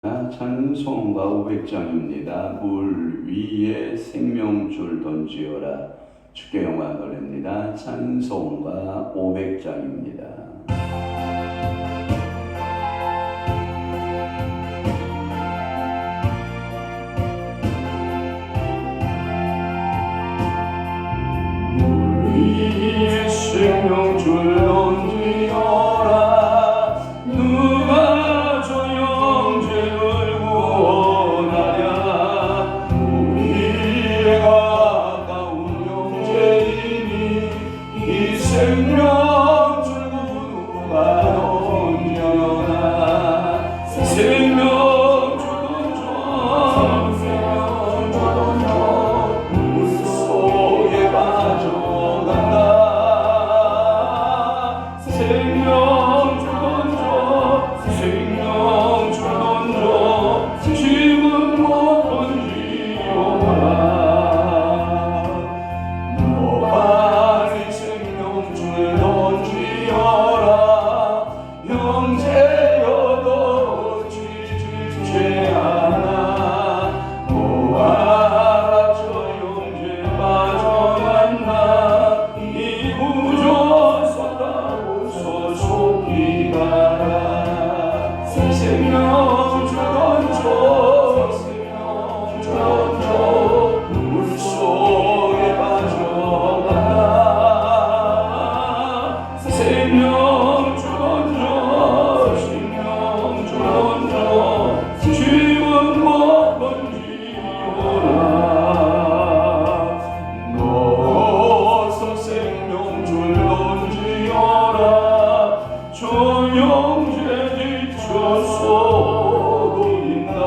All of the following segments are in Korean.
찬송가 500장입니다. 물 위에 생명줄 던지어라. 주께 영광 돌립니다. 찬송가 500장입니다. 물 위에 생명줄 던지어라. 누가 저 영재를 구원하랴. 우리의 가까운 영재이니 이 생명줄 누가 던지어라. 생명줄 던져 물속에 빠져간다. 생명줄 던져 지금 못 던지오라. 너 빨리 생명줄 던지어라. 영재여도 지지 않아. 모아라 저 영재 빠져간다. 이 구조 섰다고 소속히 가라. 생명줄 던져 물속에 빠져간다. 생명줄 던져 지금 못 던지오라. 너서 생명줄 던지어라. 저 영재 지쳐서 보인다.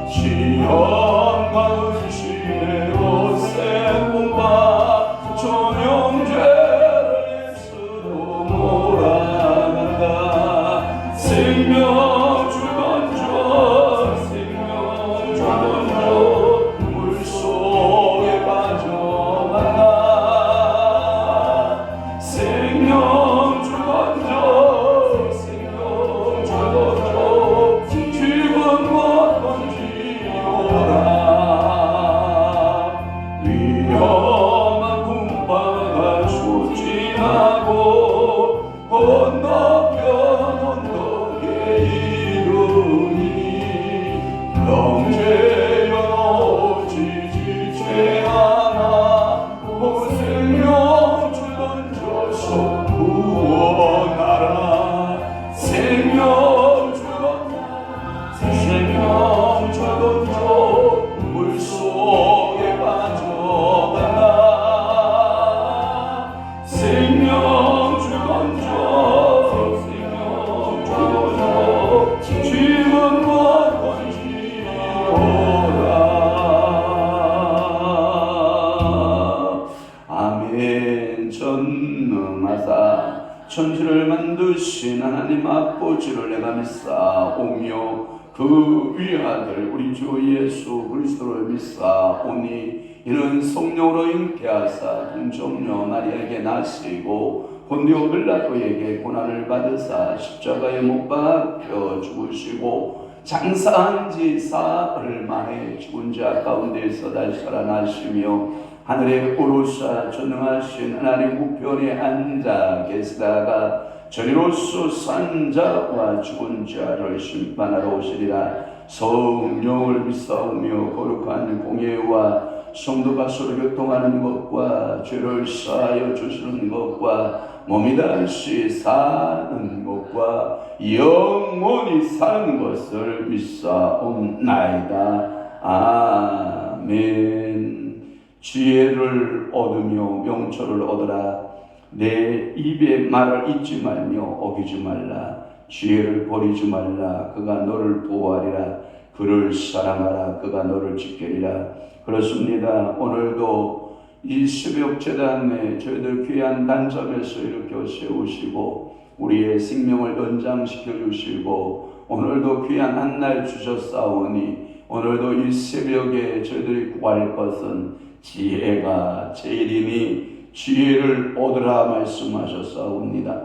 시험과 의심의 옷에 뽑아 저 영재를 예수로 몰아간다. 생명줄 던져 물속에 빠져간다. 생명줄 던져 지금 못 던지오라. 위험한 풍파가 소진하고 건너편 언덕에 이르니 영재여 지지 않아. 생명줄 던져서 구원하라. 생명줄 던져 물속에 빠져간다. 생명줄 던져 지금 못 던지오라. 아멘. 전능하사 천지를 만드신 하나님 아버지를 내가 믿사오며 그 위아들 우리 주 예수 그리스도를 믿사오니 이는 성령으로 잉태하사 동정녀 마리아에게 나시고 본디오 빌라도에게 고난을 받으사 십자가에 못 박혀 죽으시고 장사한 지 사흘 만에 죽은 자 가운데서 다시 살아나시며 하늘에 오르사 전능하신 하나님 우편에 앉아 계시다가 저리로서 산 자와 죽은 자를 심판하러 오시리라. 성령을 믿사오며 거룩한 공예와 성도가 서로 교통하는 것과 죄를 사하여 주시는 것과 몸이 다시 사는 것과 영원히 사는 것을 믿사옵나이다. 아멘. 지혜를 얻으며 명철을 얻으라. 내 입의 말을 잊지 말며 어기지 말라. 지혜를 버리지 말라. 그가 너를 보호하리라. 그를 사랑하라. 그가 너를 지키리라. 그렇습니다. 오늘도 이 새벽 제단에 저희들 귀한 단점에서 일으켜 세우시고 우리의 생명을 연장시켜 주시고 오늘도 귀한 한 날 주셨사오니 오늘도 이 새벽에 저희들이 구할 것은 지혜가 제일이니 지혜를 얻으라 말씀하셨사옵니다.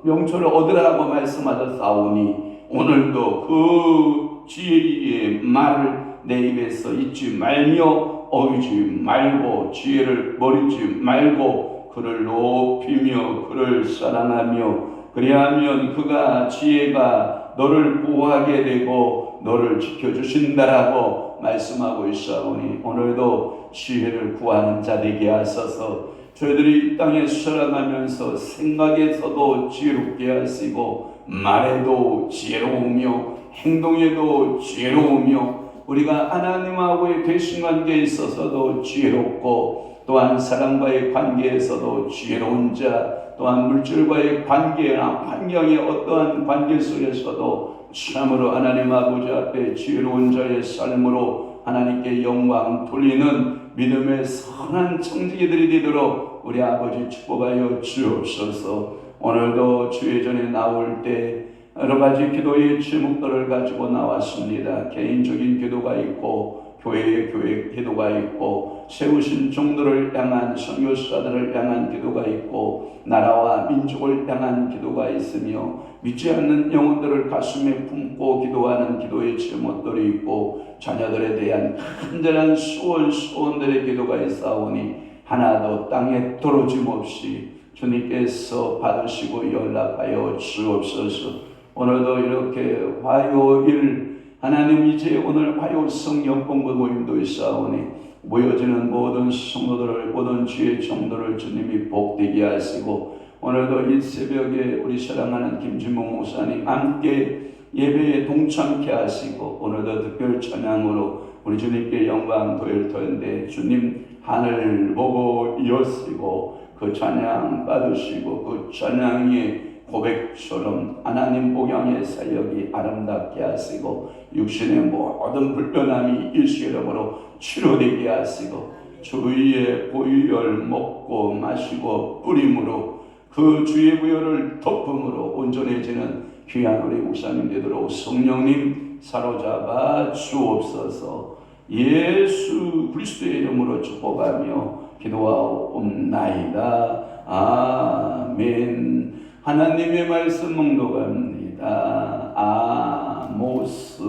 명철을 얻으라고 말씀하셨사오니 오늘도 그 지혜의 말을 내 입에서 잊지 말며 어기지 말고 지혜를 버리지 말고 그를 높이며 그를 사랑하며 그리하면 그가 지혜가 너를 보호하게 되고 너를 지켜주신다라고 말씀하고 있사오니 오늘도 지혜를 구하는 자 되게 하소서. 저희들이 이 땅에 살아가면서 생각에서도 지혜롭게 하시고 말에도 지혜로우며 행동에도 지혜로우며 우리가 하나님하고의 대신관계에 있어서도 지혜롭고 또한 사람과의 관계에서도 지혜로운 자 또한 물질과의 관계나 환경의 어떠한 관계 속에서도 참으로 하나님 아버지 앞에 지혜로운 자의 삶으로 하나님께 영광 돌리는 믿음의 선한 청지기들이 되도록 우리 아버지 축복하여 주옵소서. 오늘도 주의 전에 나올 때 여러 가지 기도의 제목들을 가지고 나왔습니다. 개인적인 기도가 있고 교회의 교회 기도가 있고 세우신 종들을 향한 선교사들을 향한 기도가 있고 나라와 민족을 향한 기도가 있으며 믿지 않는 영혼들을 가슴에 품고 기도하는 기도의 제목들이 있고 자녀들에 대한 간절한 소원들의 기도가 있사오니 하나도 땅에 떨어짐 없이 주님께서 받으시고 연락하여 주옵소서. 오늘도 이렇게 화요일 하나님 이제 오늘 화요일 성경 공부 모임도 있사오니 모여지는 모든 성도들을 모든 주의 종들을 주님이 복되게 하시고 오늘도 이 새벽에 우리 사랑하는 김진봉 목사님 함께 예배에 동참케 하시고 오늘도 특별 찬양으로 우리 주님께 영광 돌릴 터인데 주님 하늘 보고 여시고 그 찬양 받으시고 그 찬양이 고백처럼 하나님 복양의 사역이 아름답게 하시고 육신의 모든 불편함이 예수의 이름으로 치료되게 하시고 주의 보혈 먹고 마시고 뿌림으로 그 주의 부여를 덮음으로 온전해지는 귀한 우리 목사님 되도록 성령님 사로잡아 주옵소서. 예수 그리스도의 이름으로 축복하며 기도하옵나이다. 아멘. 하나님의 말씀 묵독합니다. 아모스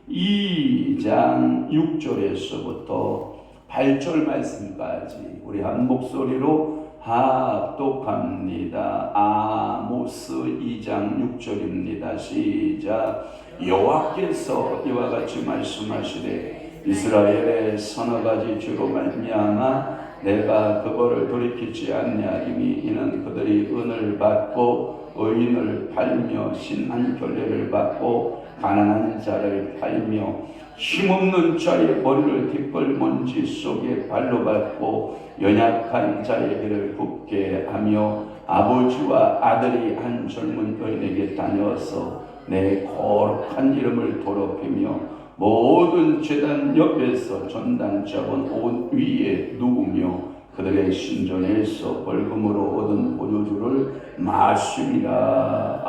2장 6절에서부터 8절 말씀까지 우리 한 목소리로 합독합니다. 아모스 2장 6절입니다. 시작. 여호와께서 이와 같이 말씀하시되 이스라엘의 서너 가지 죄로 말미암아 내가 그거를 돌이키지 않냐이니 이는 그들이 은을 받고 의인을 팔며 신한 결례를 받고 가난한 자를 팔며 힘없는 자의 머리를 뒷골 먼지 속에 발로 밟고 연약한 자의 길을 굽게 하며 아버지와 아들이 한 젊은 여인에게 다녀서 내 거룩한 이름을 더럽히며 모든 제단 옆에서 전당 잡은 옷 위에 누우며 그들의 신전에서 벌금으로 얻은 포도주를 마십니다.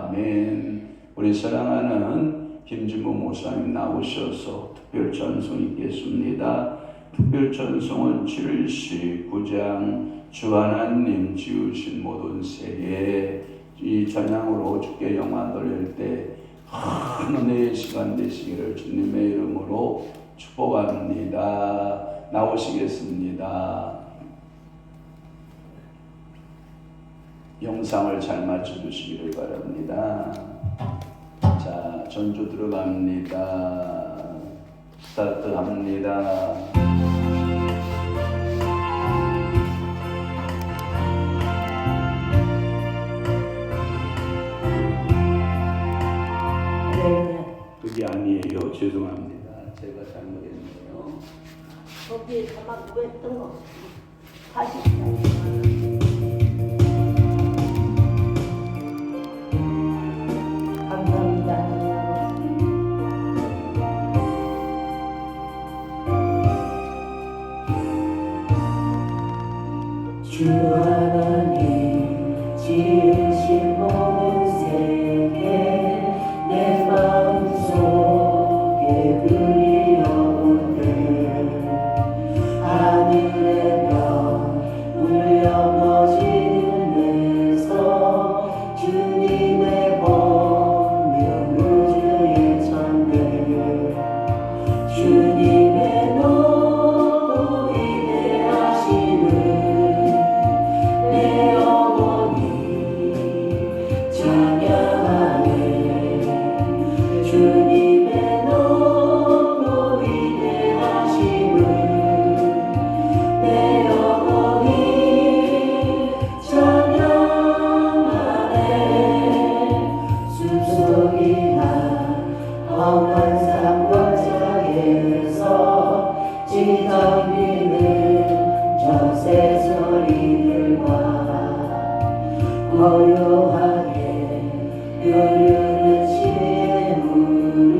아멘. 우리 사랑하는 김진모 목사님 나오셔서 특별 찬송 있겠습니다. 특별 찬송은 79장 주 하나님 지으신 모든 세계 이 찬양으로 주께 영광 돌릴 때 큰 은혜의 시간 되시기를 주님의 이름으로 축복합니다. 나오시겠습니다. 영상을 잘 맞춰주시기를 바랍니다. 자, 전주 들어갑니다. 스타트합니다. 그게 아니에요. 죄송합니다. 제가 잘못했네요. 거기에 가만 누워있던 거 다시 감사합니다. 주 하나님 지으신 모든 세계 내 마음속에 그리워오네. 하늘의 별 울려 퍼지는 여기나 험한 산고장에서 지저귀는 저 새소리들과 고요하게 흐르는 시물을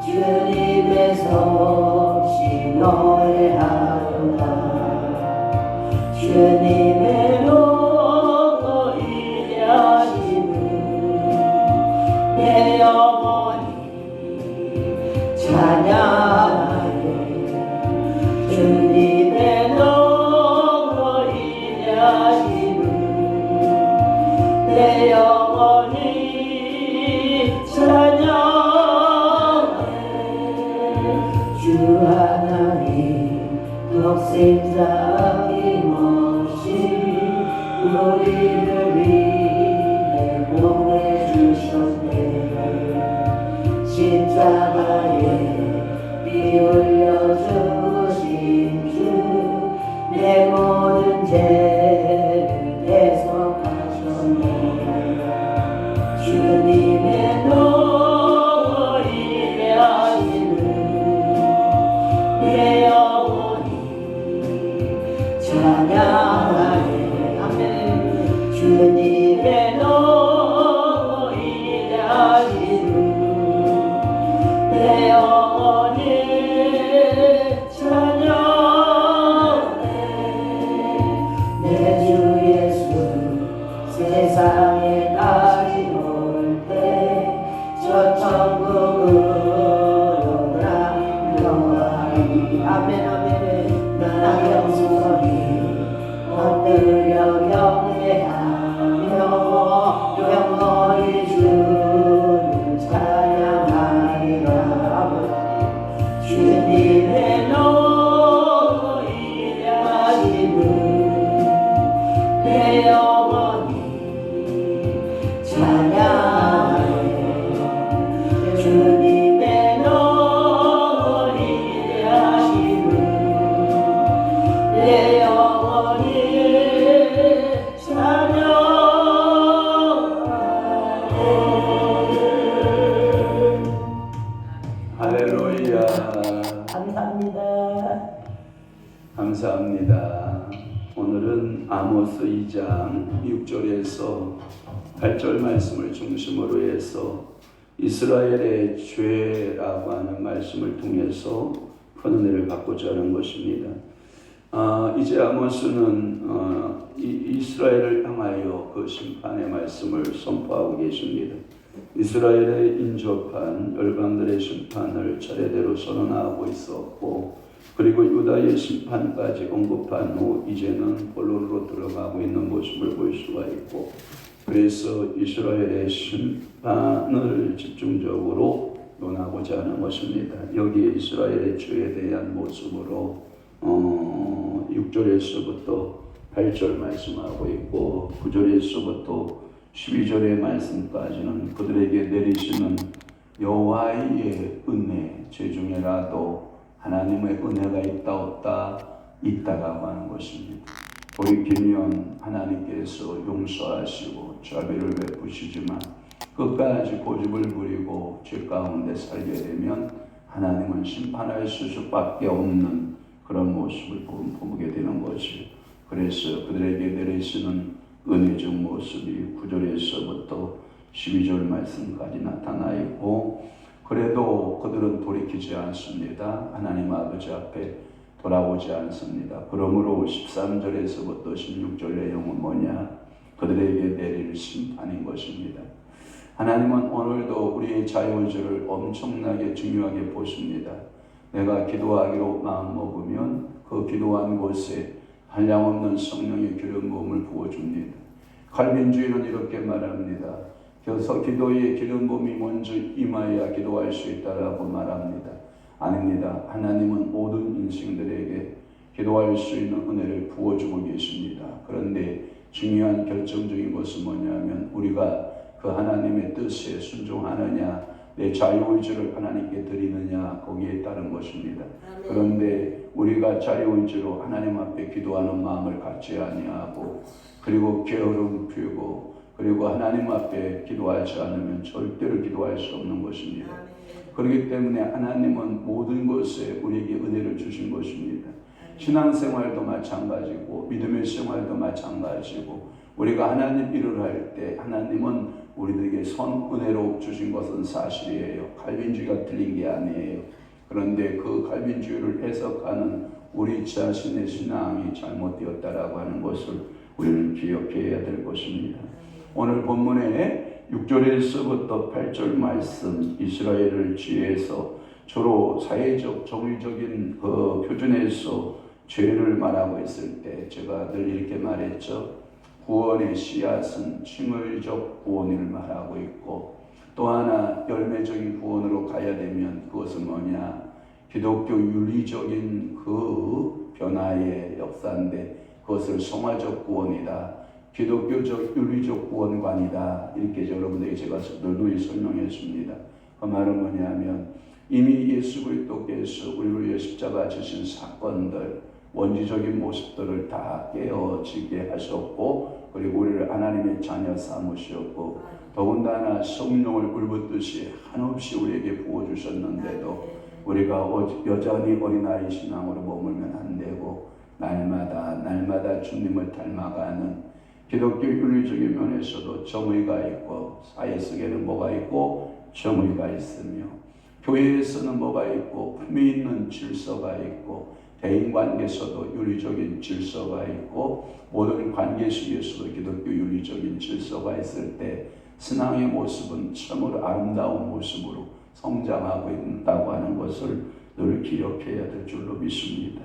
주님의 섭씨 노래하도다. 주님의 노고 일하심을 내 영혼이 찬양하네. 주님의 노고 일하심을 내 영혼이 찬양하네. 주 하나님 독생자 어김없이 우리를 위해 보내주셨네. 십자가에 피 흘려 죽으신 주 내 모든 죄를 대속하셨네. 주님의 노고 일하심을 내 영혼이 찬양하네. 아멘. 주님의 노고 일하심을 내 영혼이 찬양하네. 내 주 예수 세상에까지 올 때 저 천국으로 남겨가리. 아멘 아멘. 나의 영혼이 엎드려 경배하며 영원히 주를 찬양하리라. 주님의 노고 일하심을 내 영혼이 찬양하네. 주님의 노고 일하심을 내 영혼이 찬양하네. 할렐루야. 감사합니다. 감사합니다. 오늘은 아모스 2장 6절에서 8절 말씀을 중심으로 해서 이스라엘의 죄라고 하는 말씀을 통해서 큰 은혜를 받고자 하는 것입니다. 이제 아모스는 이스라엘을 향하여 그 심판의 말씀을 선포하고 계십니다. 이스라엘의 인접한 열방들의 심판을 차례대로 선언하고 있었고, 그리고 유다의 심판까지 언급한 후 이제는 본론으로 들어가고 있는 모습을 볼 수가 있고, 그래서 이스라엘의 심판을 집중적으로 논하고자 하는 것입니다. 여기에 이스라엘의 죄에 대한 모습으로 6절에서부터 8절 말씀하고 있고, 9절에서부터 12절의 말씀까지는 그들에게 내리시는 여호와의 은혜, 죄 중에라도 하나님의 은혜가 있다 없다 있다라고 하는 것입니다. 돌이키면 하나님께서 용서하시고 자비를 베푸시지만 끝까지 고집을 부리고 죄 가운데 살게 되면 하나님은 심판할 수밖에 없는 그런 모습을 보게 되는 것이죠. 그래서 그들에게 내리시는 은혜적 모습이 9절에서부터 12절 말씀까지 나타나 있고, 그래도 그들은 돌이키지 않습니다. 하나님 아버지 앞에 돌아오지 않습니다. 그러므로 13절에서부터 16절 내용은 뭐냐? 그들에게 내릴 심판인 것입니다. 하나님은 오늘도 우리의 자유의지를 엄청나게 중요하게 보십니다. 내가 기도하기로 마음먹으면 그 기도한 곳에 한량없는 성령의 기름 부음을 부어줍니다. 칼빈주의는 이렇게 말합니다. 그래서 기도의 기름 부음이 먼저 임하여야 기도할 수 있다라고 말합니다. 아닙니다. 하나님은 모든 인생들에게 기도할 수 있는 은혜를 부어주고 계십니다. 그런데 중요한 결정적인 것은 뭐냐면 우리가 그 하나님의 뜻에 순종하느냐, 내 자유의지를 하나님께 드리느냐, 거기에 따른 것입니다. 그런데 우리가 자유의지로 하나님 앞에 기도하는 마음을 갖지 아니하고, 그리고 게으름 피우고 그리고 하나님 앞에 기도하지 않으면 절대로 기도할 수 없는 것입니다. 그렇기 때문에 하나님은 모든 것에 우리에게 은혜를 주신 것입니다. 신앙생활도 마찬가지고 믿음의 생활도 마찬가지고 우리가 하나님 일을 할 때 하나님은 우리들에게 선은혜로 주신 것은 사실이에요. 칼빈주의가 틀린 게 아니에요. 그런데 그 칼빈주의를 해석하는 우리 자신의 신앙이 잘못되었다라고 하는 것을 우리는 기억해야 될 것입니다. 오늘 본문에 6절에서부터 8절 말씀 이스라엘을 지혜해서 주로 사회적 정의적인 그 표준에서 죄를 말하고 있을 때 제가 늘 이렇게 말했죠. 구원의 씨앗은 칭의적 구원을 말하고 있고 또 하나 열매적인 구원으로 가야 되면 그것은 뭐냐? 기독교 윤리적인 그 변화의 역사인데 그것을 성화적 구원이다. 기독교적 윤리적 구원관이다. 이렇게 여러분들에게 제가 널리 설명했습니다. 그 말은 뭐냐면 이미 예수 그리스도께서 우리를 위해 십자가 지신 사건들 원지적인 모습들을 다 깨어지게 하셨고 그리고 우리를 하나님의 자녀 삼으셨고 더군다나 성령을 울붓듯이 한없이 우리에게 부어주셨는데도 우리가 여전히 어린아이 신앙으로 머물면 안 되고 날마다 주님을 닮아가는 기독교 윤리적인 면에서도 정의가 있고 사회 속에는 뭐가 있고 정의가 있으며 교회에서는 뭐가 있고 품위 있는 질서가 있고 대인관계에서도 윤리적인 질서가 있고 모든 관계 속에서도 기독교 윤리적인 질서가 있을 때 신앙의 모습은 참으로 아름다운 모습으로 성장하고 있다고 하는 것을 늘 기억해야 될 줄로 믿습니다.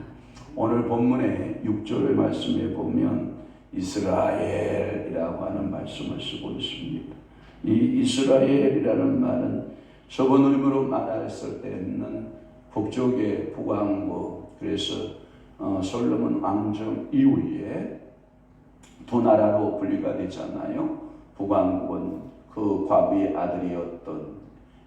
오늘 본문의 6절의 말씀에 보면 이스라엘이라고 하는 말씀을 쓰고 있습니다. 이 이스라엘이라는 말은 저번 의미로 말했을 때는 북쪽의 북왕국 그래서 솔로몬 왕정 이후에 두 나라로 분리가 되잖아요. 북왕국은 그 과부의 아들이었던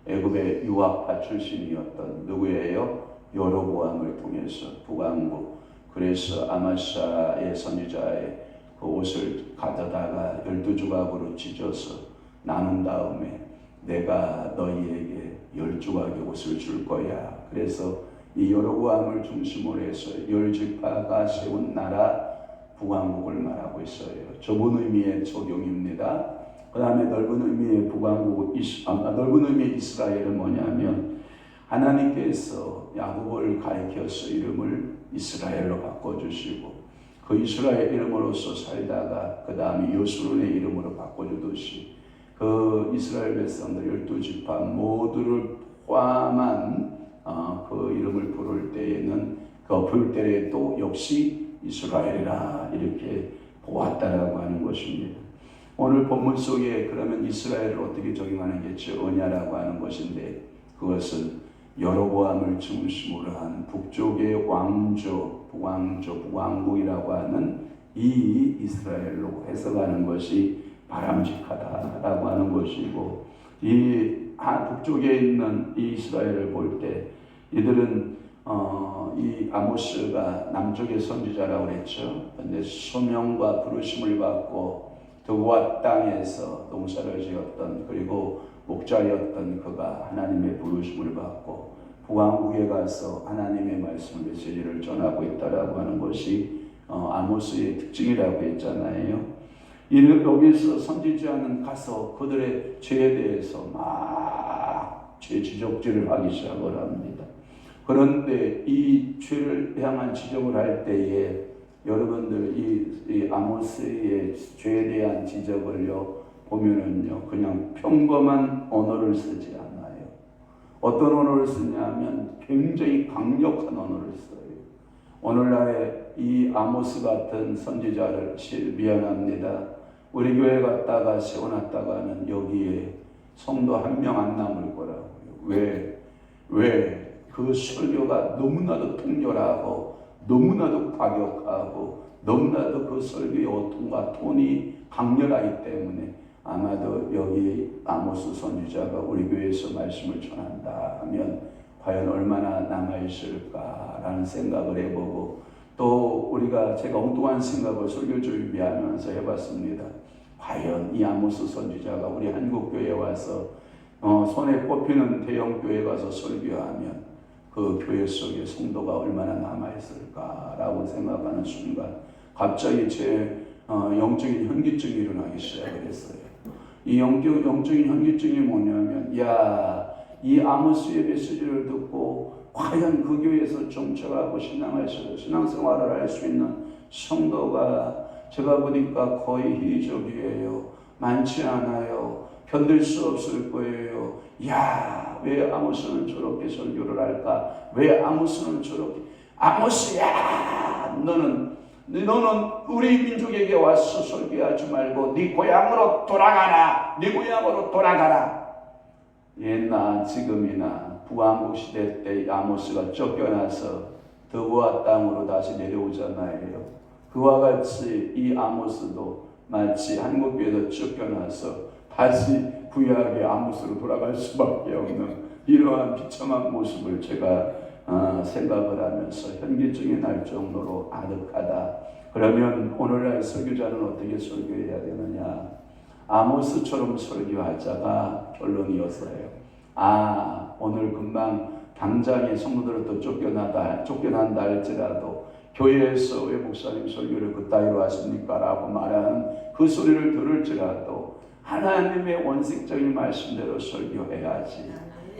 애굽의 유학파 출신이었던 누구예요? 여로보암을 통해서 북왕국 그래서 아마샤의 선지자의 그 옷을 가져다가 12조각으로 찢어서 나눈 다음에 내가 너희에게 10조각의 옷을 줄 거야. 그래서 이 여로보암을 중심으로 해서 10지파가 세운 나라 북왕국을 말하고 있어요. 좁은 의미의 적용입니다. 그 다음에 넓은 의미의 넓은 의미의 이스라엘은 뭐냐면 하나님께서 야곱을 가리켜서 이름을 이스라엘로 바꿔주시고 그 이스라엘 이름으로서 살다가 그 다음에 여수론의 이름으로 바꿔주듯이 그 이스라엘 백성들 12지파 모두를 포함한 그 이름을 부를 때에는 그 부를 때에 또 역시 이스라엘이라 이렇게 보았다라고 하는 것입니다. 오늘 본문 속에 그러면 이스라엘을 어떻게 적용하는 게 뭐냐라고 하는 것인데 그것은 여로보암을 중심으로 한 북쪽의 북왕국이라고 하는 이 이스라엘로 해석하는 것이 바람직하다라고 하는 것이고 이 북쪽에 있는 이 이스라엘을 볼 때 이들은 이 아모스가 남쪽의 선지자라고 그랬죠. 그런데 소명과 부르심을 받고 두고와 땅에서 농사를 지었던 그리고 목자였던 그가 하나님의 부르심을 받고 북왕국에 가서 하나님의 말씀 메시지를 전하고 있다라고 하는 것이 아모스의 특징이라고 했잖아요. 여기서 선지자는 가서 그들의 죄에 대해서 막 죄 지적질을 하기 시작을 합니다. 그런데 이 죄를 향한 지적을 할 때에 여러분들 이 아모스의 죄에 대한 지적을요 보면은요 그냥 평범한 언어를 쓰지 않아요. 어떤 언어를 쓰냐면 굉장히 강력한 언어를 써요. 오늘날에 이 아모스 같은 선지자를 미안합니다. 우리 교회 갔다가 세워놨다가는 여기에 성도 한 명 안 남을 거라고요. 왜? 그 설교가 너무나도 통렬하고 너무나도 과격하고 너무나도 그 설교의 어통과 톤이 강렬하기 때문에 아마도 여기 아모스 선지자가 우리 교회에서 말씀을 전한다 하면 과연 얼마나 남아있을까라는 생각을 해보고 또 제가 엉뚱한 생각을 설교 준비하면서 해봤습니다. 과연 이 아모스 선지자가 우리 한국교회에 와서 손에 꼽히는 대형교회 가서 설교하면 그 교회 속에 성도가 얼마나 남아있을까라고 생각하는 순간 갑자기 제 영적인 현기증이 일어나기 시작했어요. 이 영적인 현기증이 뭐냐면 이 아모스의 메시지를 듣고 과연 그 교회에서 정착하고 신앙생활을 할 수 있는 성도가 제가 보니까 거의 희적이에요. 많지 않아요. 견딜 수 없을 거예요. 왜 아모스는 저렇게 설교를 할까? 왜 아모스는 저렇게? 아모스야, 너는 우리 민족에게 와서 설교하지 말고 네 고향으로 돌아가라. 네 고향으로 돌아가라. 옛날 지금이나 북왕국 시대 때 아모스가 쫓겨나서 드보아 땅으로 다시 내려오잖아요. 그와 같이 이 아모스도 마치 한국교회에서 쫓겨나서 다시 구약의 아모스로 돌아갈 수밖에 없는 이러한 비참한 모습을 제가 생각을 하면서 현기증이 날 정도로 아득하다. 그러면 오늘날 설교자는 어떻게 설교해야 되느냐? 아모스처럼 설교하자가 결론이었어요. 오늘 금방 당장의 성도들부터 쫓겨난다 할지라도 교회에서 왜 목사님 설교를 그따위로 하십니까? 라고 말하는 그 소리를 들을지라도 하나님의 원칙적인 말씀대로 설교해야지.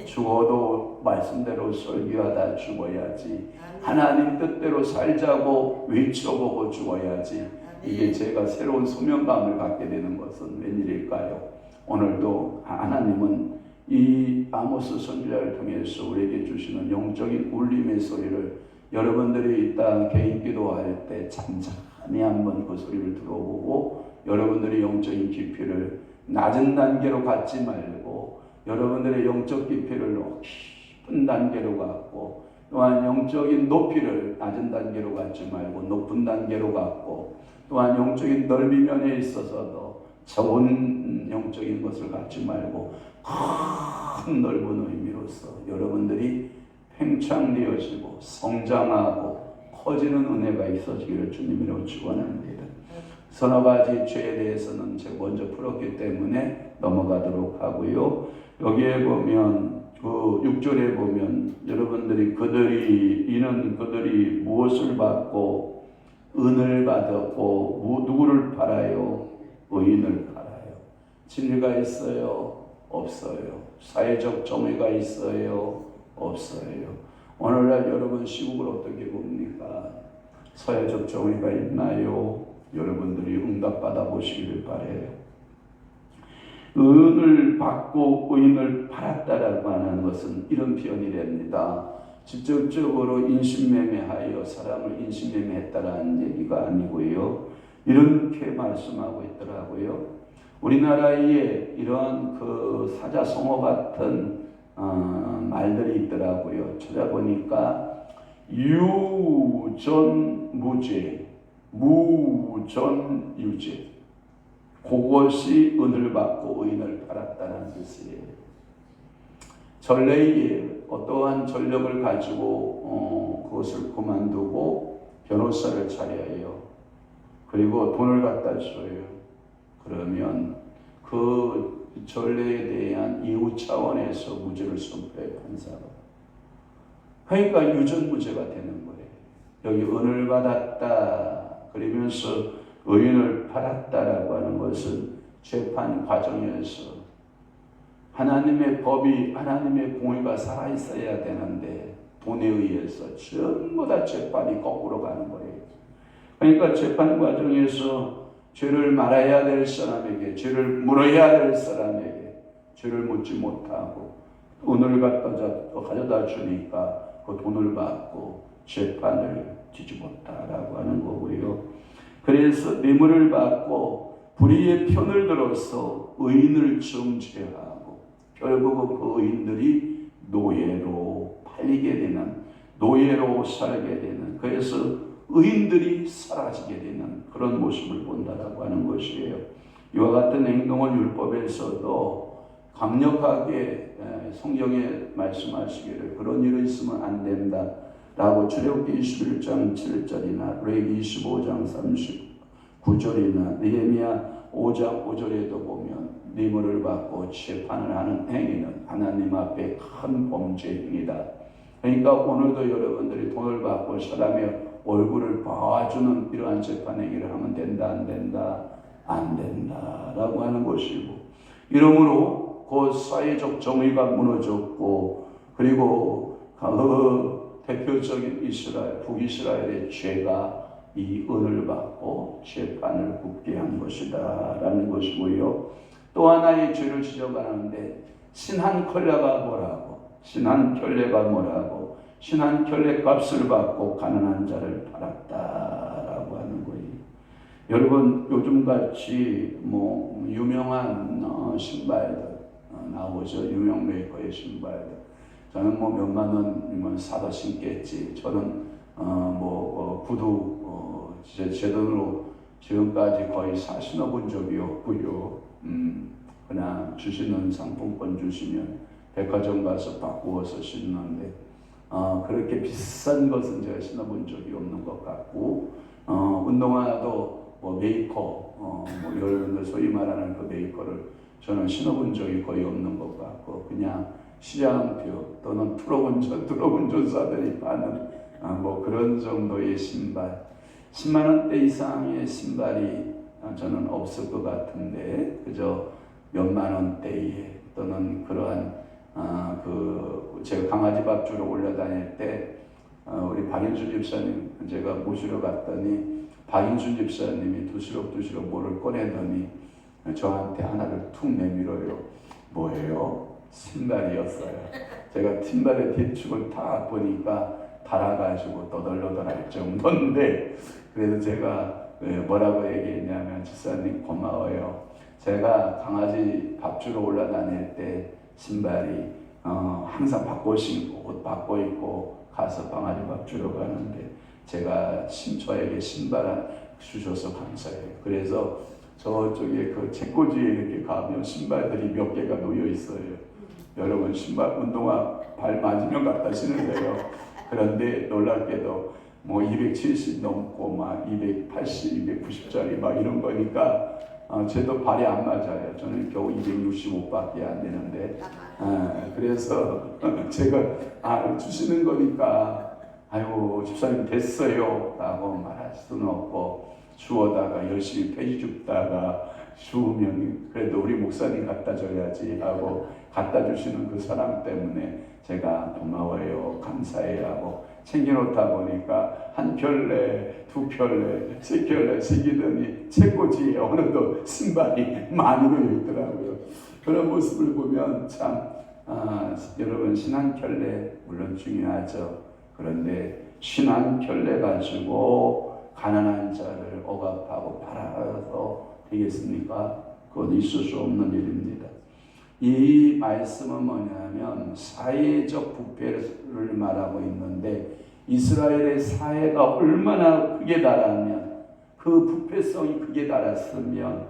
죽어도 말씀대로 설교하다 죽어야지. 하나님 뜻대로 살자고 외쳐보고 죽어야지. 이게 제가 새로운 소명감을 갖게 되는 것은 웬일일까요? 오늘도 하나님은 이 아모스 선지자를 통해서 우리에게 주시는 영적인 울림의 소리를 여러분들이 이따 개인 기도할 때 잠잠히 한번 그 소리를 들어보고 여러분들의 영적인 깊이를 낮은 단계로 갖지 말고 여러분들의 영적 깊이를 깊은 단계로 갖고 또한 영적인 높이를 낮은 단계로 갖지 말고 높은 단계로 갖고 또한 영적인 넓이면에 있어서도 좋은 영적인 것을 갖지 말고 큰 넓은 의미로서 여러분들이 팽창되어지고 성장하고 커지는 은혜가 있어지기를 주님으로 축원합니다. 서너 가지 죄에 대해서는 제가 먼저 풀었기 때문에 넘어가도록 하고요. 여기에 보면 그 6절에 보면 여러분들이 그들이 무엇을 받고 은을 받았고 누구를 팔아요? 의인을 팔아요. 진리가 있어요? 없어요. 사회적 정의가 있어요? 없어요. 오늘날 여러분 시국을 어떻게 봅니까? 사회적 정의가 있나요? 여러분들이 응답받아 보시기를 바라요. 은을 받고 의인을 팔았다라고 하는 것은 이런 표현이 됩니다. 직접적으로 인신매매하여 사람을 인신매매했다라는 얘기가 아니고요. 이렇게 말씀하고 있더라고요. 우리나라에 이러한 그 사자성어 같은 말들이 있더라고요. 찾아보니까 유전무죄, 무전유죄, 그것이 은을 받고 의인을 팔았다는 뜻이에요. 전례에 어떠한 전력을 가지고 그것을 그만두고 변호사를 차려요. 그리고 돈을 갖다 줘요. 그러면 그 전례에 대한 이후 차원에서 무죄를 선포해 판사가. 그러니까 유전무죄가 되는 거예요. 여기 은을 받았다 그러면서 의인을 팔았다라고 하는 것은 재판 과정에서 하나님의 법이 하나님의 공의가 살아있어야 되는데 돈에 의해서 전부 다 재판이 거꾸로 가는 거예요. 그러니까 재판 과정에서 죄를 말아야 될 사람에게, 죄를 물어야 될 사람에게 죄를 묻지 못하고 돈을 가져다 주니까 그 돈을 받고 재판을 뒤집었다라고 하는 거고요. 그래서 뇌물을 받고 불의의 편을 들어서 의인을 정죄하고 결국 그 의인들이 노예로 팔리게 되는, 노예로 살게 되는, 그래서 의인들이 사라지게 되는 그런 모습을 본다라고 하는 것이에요. 이와 같은 행동을 율법에서도 강력하게 성경에 말씀하시기를 그런 일이 있으면 안 된다 라고 출애굽기 21장 7절이나 레위기 25장 39절이나 느헤미야 5장 5절에도 보면 뇌물을 받고 재판을 하는 행위는 하나님 앞에 큰 범죄 행위다. 그러니까 오늘도 여러분들이 돈을 받고 사람의 얼굴을 봐주는 이러한 재판 행위를 하면 된다, 안 된다? 안 된다라고 하는 것이고, 이러므로 그 사회적 정의가 무너졌고, 그리고 그 대표적인 이스라엘, 북이스라엘의 죄가 이 은을 받고 재판을 굽게 한 것이다 라는 것이고요. 또 하나의 죄를 지적하는데, 신한켤레가 뭐라고? 신한켤레가 뭐라고? 신한켤레 값을 받고 가난한 자를 팔았다라고 하는 거예요. 여러분, 요즘같이 뭐 유명한 신발들 나오죠. 유명 메이커의 신발들. 저는 뭐 몇만 원이면 사다 신겠지. 저는 구두 제 돈으로 지금까지 거의 신어본 적이 없고요. 그냥 주시는 상품권 주시면 백화점 가서 바꾸어서 신는데, 그렇게 비싼 것은 제가 신어본 적이 없는 것 같고, 운동화도 뭐 메이커, 여러분들 소위 말하는 그 메이커를 저는 신어본 적이 거의 없는 것 같고, 그냥 시장표 또는 트럭운전사들이 파는 뭐 그런 정도의 신발, 10만 원대 이상의 신발이 저는 없을 것 같은데, 그저 몇만 원대에 또는 그러한 제가 강아지 밥 주러 올라다닐 때 우리 박인수 집사님 제가 모시러 갔더니 박인수 집사님이 두시럭두시럭 뭐를 꺼내더니 저한테 하나를 툭 내밀어요. 뭐예요? 신발이었어요. 제가 신발의 대충을 다 보니까 달아가지고 떠덜떠덜할 정도인데, 그래서 제가 뭐라고 얘기했냐면, 집사님 고마워요. 제가 강아지 밥 주러 올라다닐 때 신발이 항상 바꿔 신고 옷 바꿔 입고 가서 강아지 밥 주러 가는데, 제가 저에게 신발 주셔서 감사해요. 그래서 저쪽에 그 책꽂이에 이렇게 가면 신발들이 몇 개가 놓여 있어요. 여러분, 신발 운동화 발 맞으면 갖다 신는데요. 그런데 놀랍게도 뭐 270 넘고 막 280, 290짜리 막 이런 거니까 쟤도 발이 안 맞아요. 저는 겨우 265밖에 안 되는데, 그래서 제가 주시는 거니까 아이고 집사님 됐어요 라고 말할 수는 없고, 주워다가 열심히 폐지 줍다가 주우면 그래도 우리 목사님 갖다 줘야지 하고 갖다 주시는 그 사람 때문에 제가 고마워요, 감사해요 하고 챙겨놓다 보니까 한 켤레, 두 켤레, 세 켤레 새기더니 책꽂이에 어느덧 신발이 많이 놓여 있더라고요. 그런 모습을 보면 참 여러분, 신한켤레 물론 중요하죠. 그런데 신한켤레 가지고 가난한 자를 억압하고 팔아서 되겠습니까? 그건 있을 수 없는 일입니다. 이 말씀은 뭐냐면 사회적 부패를 말하고 있는데, 이스라엘의 사회가 얼마나 크게 달하면, 그 부패성이 크게 달았으면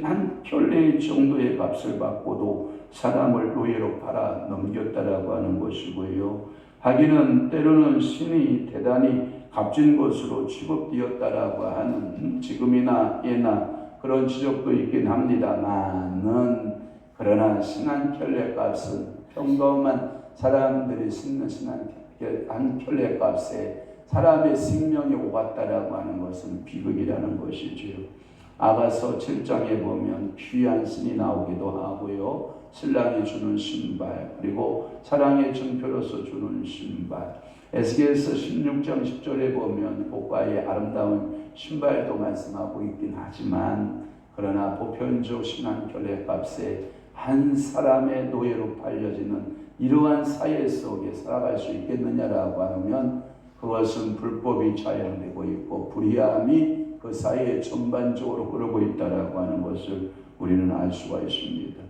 한 켤레 정도의 값을 받고도 사람을 노예로 팔아 넘겼다라고 하는 것이고요. 하기는 때로는 신이 대단히 값진 것으로 취급되었다라고 하는 지금이나 예나 그런 지적도 있긴 합니다만은, 그러나 신한켤레 값은 평범한 사람들이 신는 한 켤레 값에 사람의 생명이 오갔다라고 하는 것은 비극이라는 것이지요. 아가서 7장에 보면 귀한 신이 나오기도 하고요. 신랑이 주는 신발, 그리고 사랑의 증표로서 주는 신발. 에스겔서 16장 10절에 보면 고가의 아름다운 신발도 말씀하고 있긴 하지만, 그러나 보편적 신한켤레 값에 한 사람의 노예로 팔려지는 이러한 사회 속에 살아갈 수 있겠느냐라고 하면, 그것은 불법이 자행되고 있고 불의함이 그 사회에 전반적으로 흐르고 있다라고 하는 것을 우리는 알 수가 있습니다.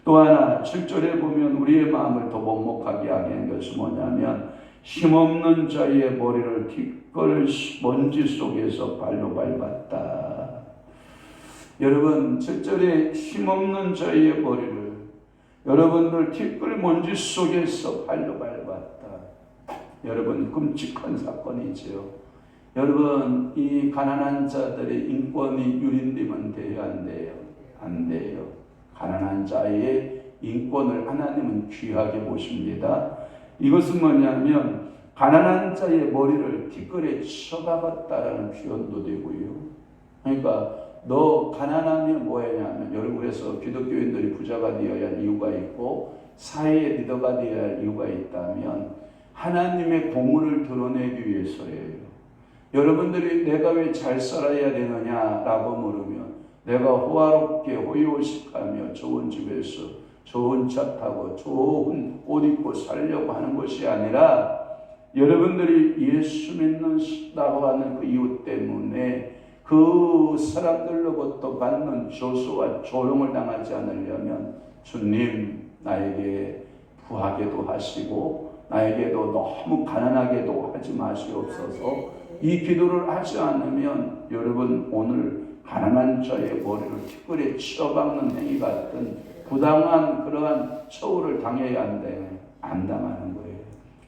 또 하나 7절에 보면 우리의 마음을 더 먹먹하게 하게 한 것이 뭐냐면, 힘없는 자의 머리를 티끌 먼지 속에서 발로 밟았다. 여러분, 7절에 힘없는 자의 머리를 여러분들 티끌 먼지 속에서 발로 밟았다. 여러분, 끔찍한 사건이지요. 여러분, 이 가난한 자들의 인권이 유린되면 돼요, 안 돼요? 안 돼요. 가난한 자의 인권을 하나님은 귀하게 보십니다. 이것은 뭐냐면 가난한 자의 머리를 티끌에 쳐박았다라는 표현도 되고요. 그러니까 너 가난하면 뭐냐면, 여러분, 그래서 기독교인들이 부자가 되어야 할 이유가 있고 사회의 리더가 되어야 할 이유가 있다면 하나님의 공의를 드러내기 위해서예요. 여러분들이 내가 왜 잘 살아야 되느냐라고 물으면, 내가 호화롭게 호의호식하며 좋은 집에서 좋은 차 타고 좋은 옷 입고 살려고 하는 것이 아니라, 여러분들이 예수 믿는다고 하는 그 이유 때문에 그 사람들로부터 받는 조소와 조롱을 당하지 않으려면, 주님 나에게 부하게도 하시고 나에게도 너무 가난하게도 하지 마시옵소서. 이 기도를 하지 않으면 여러분, 오늘 가난한 자의 머리를 티끌에 치어박는 행위 같은 부당한 그러한 처우를 당해야 안 당하는 거예요.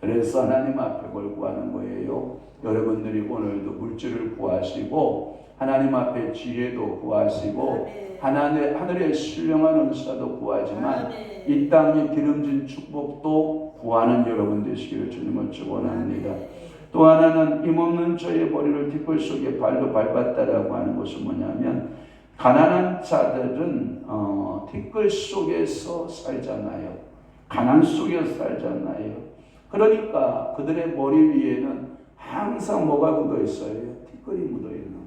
그래서 하나님 앞에 뭘 구하는 거예요? 여러분들이 오늘도 물질을 구하시고 하나님 앞에 지혜도 구하시고 하늘의 신령한 은사도 구하지만 이 땅의 기름진 축복도 구하는 여러분 되시기를 주님은 축원합니다. 또 하나는 힘없는 자의 머리를 티끌 속에 발로 밟았다라고 하는 것은 뭐냐면, 가난한 자들은 티끌 속에서 살잖아요. 가난 속에서 살잖아요. 그러니까 그들의 머리 위에는 항상 뭐가 묻어 있어요? 티끌이 묻어 있는 거예요.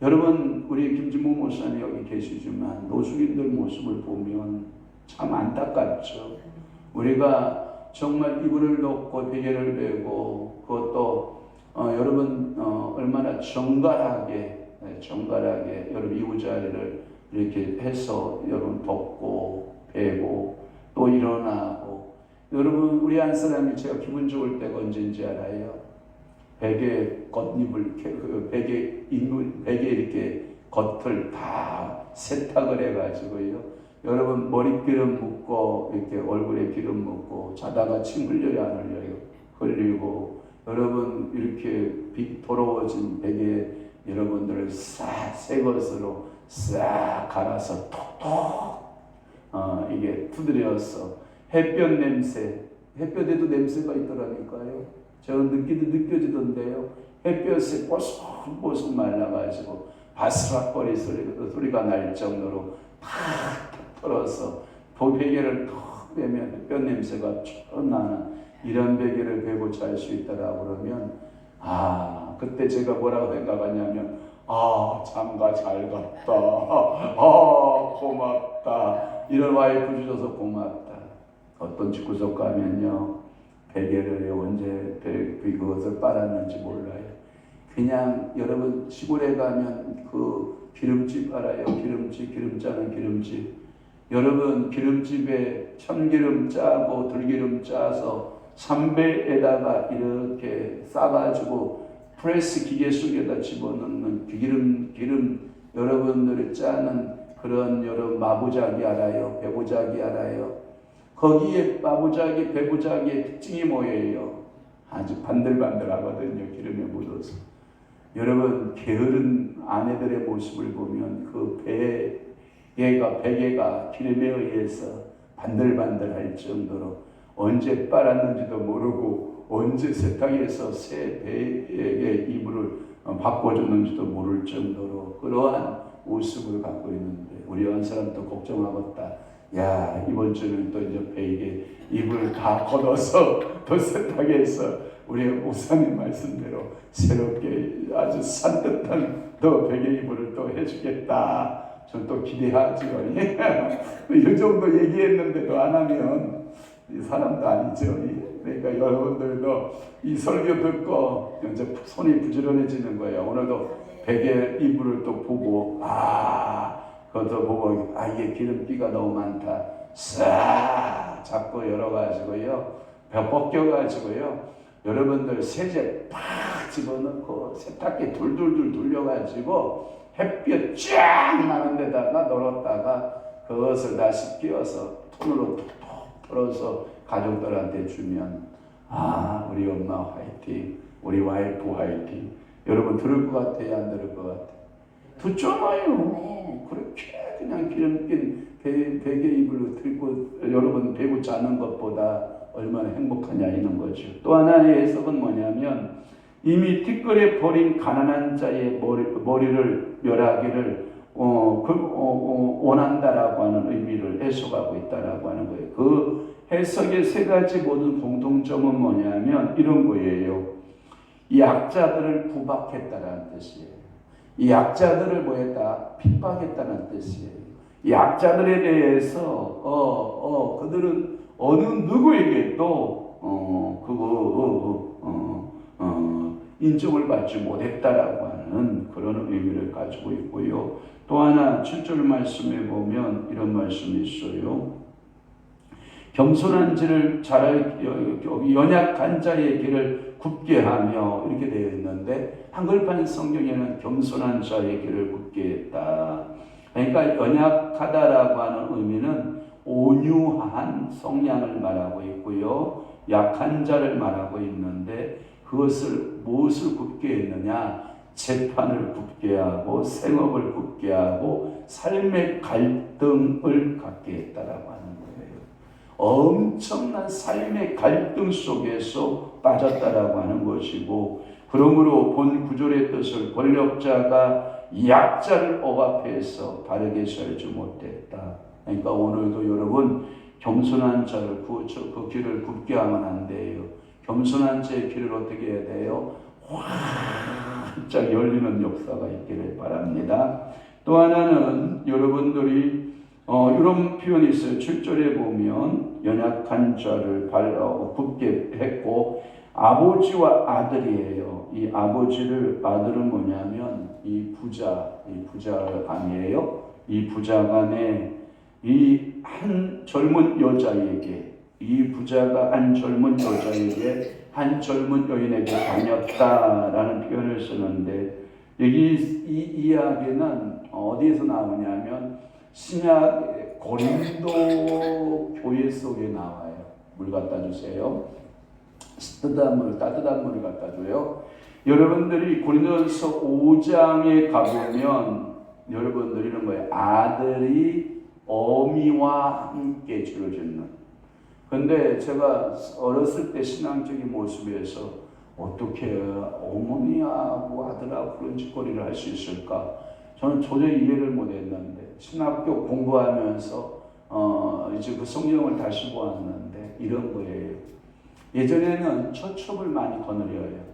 여러분, 우리 김진모 목사님 여기 계시지만 노숙인들 모습을 보면 참 안타깝죠. 우리가 정말 이불을 덮고 베개를 베고, 그것도 여러분 얼마나 정갈하게 여러분 이부자리를 이렇게 해서 여러분 덮고 베고 또 일어나고. 여러분, 우리 한 사람이 제가 기분 좋을 때가 언제인지 알아요? 베개 겉잎을 베개 이렇게 겉을 다 세탁을 해가지고요. 여러분, 머리기름 묻고 이렇게 얼굴에 기름 묻고 자다가 침 흘려요, 안 흘려요? 흘리고. 여러분, 이렇게 더러워진 베개 여러분들을 싹 새 것으로 싹 갈아서 톡톡 이게 두드려서 햇볕 냄새, 햇볕에도 냄새가 있더라니까요. 저는 느껴지던데요. 햇볕에 보슬보슬 말라가지고 바스락거리 소리가 날 정도로 탁 털어서 베개를 턱 빼면 햇볕 냄새가 쭉 나는 이런 베개를 베고 잘 수 있다라고 그러면, 그때 제가 뭐라고 생각하냐면, 장가 잘 갔다, 고맙다, 이런 와이프 주셔서 고맙다. 어떤 집구석 가면요, 베개를 언제 그것을 빨았는지 몰라요. 그냥 여러분 시골에 가면 그 기름집 알아요? 기름 짜는 기름집. 여러분, 기름집에 참기름 짜고 들기름 짜서 삼배에다가 이렇게 싸가지고 프레스 기계 속에다 집어넣는 기름 여러분들이 짜는 그런 여러분 마부자기 알아요? 배부자기 알아요? 거기에 마부자기, 배부자기의 특징이 뭐예요? 아주 반들반들하거든요. 기름에 묻어서. 여러분, 게으른 아내들의 모습을 보면 그 베개가 기름에 의해서 반들반들할 정도로 언제 빨았는지도 모르고 언제 세탁해서 새 베개의 이불을 바꿔줬는지도 모를 정도로 그러한 모습을 갖고 있는데, 우리 한 사람도 걱정하겠다. 야, 이번 주는 또 이제 베개 이불 다 걷어서 또 세탁해서 우리 목사님 말씀대로 새롭게 아주 산뜻한 또 베개 이불을 또 해주겠다. 전 또 기대하지요. 이 정도 얘기했는데도 안 하면 이 사람도 아니죠. 그러니까 여러분들도 이 설교 듣고 이제 손이 부지런해지는 거예요. 오늘도 베개 이불을 또 보고, 그것도 보고, 이게 기름기가 너무 많다. 싹 잡고 열어가지고요, 벗겨가지고요, 여러분들 세제 팍 집어넣고 세탁기 둘둘둘 돌려가지고 햇볕 쫙 나는 데다가 널었다가 그것을 다시 끼워서 톤으로 톡톡 털어서 가족들한테 주면, 우리 엄마 화이팅, 우리 와이프 화이팅, 여러분 들을 것 같아요? 안 들을 것 같아요? 듣잖아요. 네. 그렇게 그냥 기름낀 베개 이불로 들고 여러분 베고 자는 것보다 얼마나 행복하냐 이런 거죠. 또 하나의 해석은 뭐냐면 이미 티끌에 버린 가난한 자의 머리를 멸하기를 원한다라고 하는 의미를 해석하고 있다라고 하는 거예요. 그 해석의 세 가지 모든 공통점은 뭐냐면 이런 거예요. 약자들을 구박했다라는 뜻이에요. 이 약자들을 뭐했다? 핍박했다는 뜻이에요. 약자들에 대해서 그들은 어느 누구에게도 인정을 받지 못했다라고 하는 그런 의미를 가지고 있고요. 또 하나 7절 말씀에 보면 이런 말씀이 있어요. 겸손한 자를 연약한 자의 길을 굽게 하며 이렇게 되어 있는데 한글판 성경에는 겸손한 자의 길을 굽게 했다. 그러니까 연약하다라고 하는 의미는 온유한 성량을 말하고 있고요. 약한 자를 말하고 있는데 무엇을 굽게 했느냐? 재판을 굽게 하고 생업을 굽게 하고 삶의 갈등을 갖게 했다라고 하는 거예요. 엄청난 삶의 갈등 속에서 빠졌다라고 하는 것이고, 그러므로 본 구절의 뜻을 권력자가 약자를 억압해서 바르게 살지 못했다. 그러니까 오늘도 여러분 겸손한 자를 그 길을 굽게 하면 안 돼요. 겸손한 자의 길을 어떻게 해야 돼요? 활짝 열리는 역사가 있기를 바랍니다. 또 하나는 여러분들이 이런 표현이 있어요. 7절에 보면 연약한 자를 굽게 했고 아버지와 아들이에요. 이 아들은 뭐냐면 이 부자 아니에요. 이 부자간에 이 한 젊은 여자에게 이 부자가 한 젊은 여자에게 한 젊은 여인에게 다녔다라는 표현을 쓰는데 여기 이 이야기는 어디에서 나오냐면 신약 고린도 교회 속에 나와요. 물 갖다 주세요. 따뜻한 물을 갖다 줘요. 여러분들이 고린도서 5장에 가보면 여러분들이 이런 거예요. 아들이 어미와 함께 주를 짓는. 근데 제가 어렸을 때 신앙적인 모습에서 어떻게 어머니하고 아들하고 그런 짓거리를 할 수 있을까? 저는 도저히 이해를 못했는데 신학교 공부하면서 이제 그 성경을 다시 보았는데 이런 거예요. 예전에는 처첩을 많이 거느려요.